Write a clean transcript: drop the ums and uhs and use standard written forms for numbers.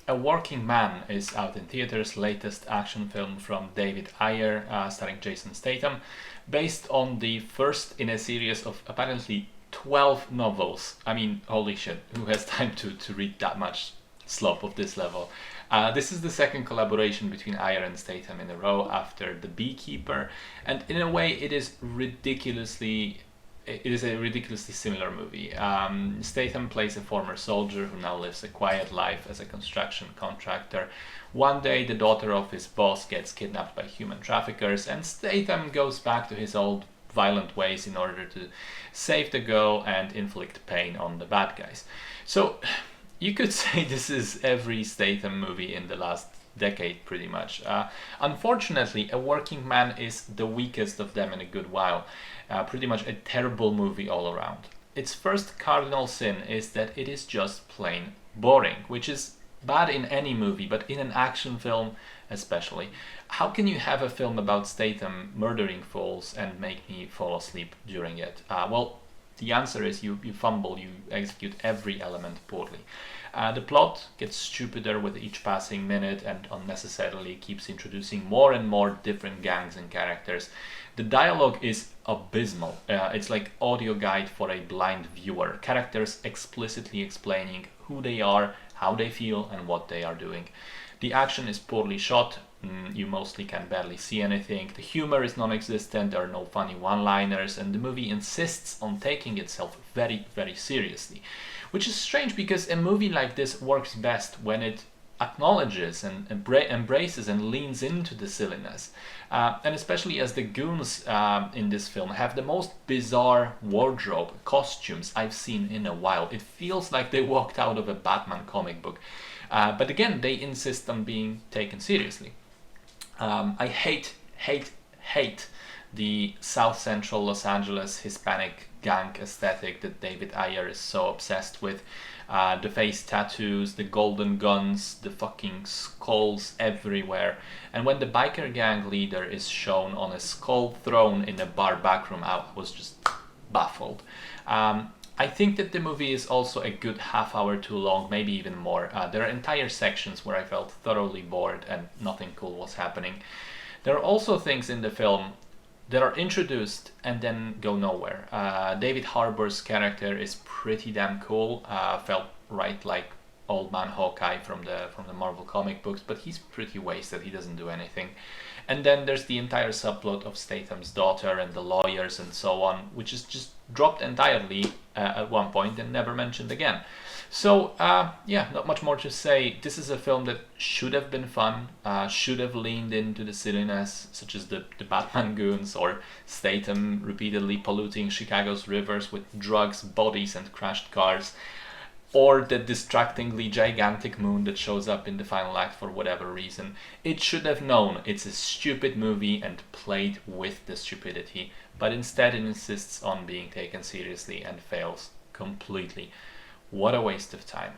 A Working Man is out in theaters, latest action film from David Ayer, starring Jason Statham, based on the first in a series of apparently 12 novels. I mean, holy shit, who has time to read that much slop of this level? This is the second collaboration between Ayer and Statham in a row after The Beekeeper, and in a way it is a ridiculously similar movie. Statham plays a former soldier who now lives a quiet life as a construction contractor. One day the daughter of his boss gets kidnapped by human traffickers, and Statham goes back to his old violent ways in order to save the girl and inflict pain on the bad guys. So you could say this is every Statham movie in the last decade, pretty much. Unfortunately, A Working Man is the weakest of them in a good while. Pretty much a terrible movie all around. Its first cardinal sin is that it is just plain boring, which is bad in any movie, but in an action film especially. How can you have a film about Statham murdering fools and make me fall asleep during it? Well, the answer is you fumble, you execute every element poorly. The plot gets stupider with each passing minute and unnecessarily keeps introducing more and more different gangs and characters. The dialogue is abysmal. It's like audio guide for a blind viewer. Characters explicitly explaining who they are, how they feel, and what they are doing. The action is poorly shot. You mostly can barely see anything. The humor is non-existent. There are no funny one-liners, and the movie insists on taking itself very, very seriously. Which is strange because a movie like this works best when it acknowledges and embraces and leans into the silliness. And especially as the goons in this film have the most bizarre wardrobe, costumes I've seen in a while. It feels like they walked out of a Batman comic book. But again, they insist on being taken seriously. I hate the South Central Los Angeles Hispanic gang aesthetic that David Ayer is so obsessed with. The face tattoos, the golden guns, the fucking skulls everywhere. And when the biker gang leader is shown on a skull throne in a bar backroom, I was just baffled. I think that the movie is also a good half hour too long, maybe even more. There are entire sections where I felt thoroughly bored and nothing cool was happening. There are also things in the film that are introduced and then go nowhere. David Harbour's character is pretty damn cool. Felt right like Old Man Hawkeye from the Marvel comic books, but he's pretty wasted. He doesn't do anything. And then there's the entire subplot of Statham's daughter and the lawyers and so on, which is just dropped entirely at one point and never mentioned again. So yeah, not much more to say. This is a film that should have been fun, should have leaned into the silliness, such as the Batman goons or Statham repeatedly polluting Chicago's rivers with drugs, bodies, and crashed cars, or the distractingly gigantic moon that shows up in the final act for whatever reason. It should have known it's a stupid movie and played with the stupidity, but instead it insists on being taken seriously and fails completely. What a waste of time.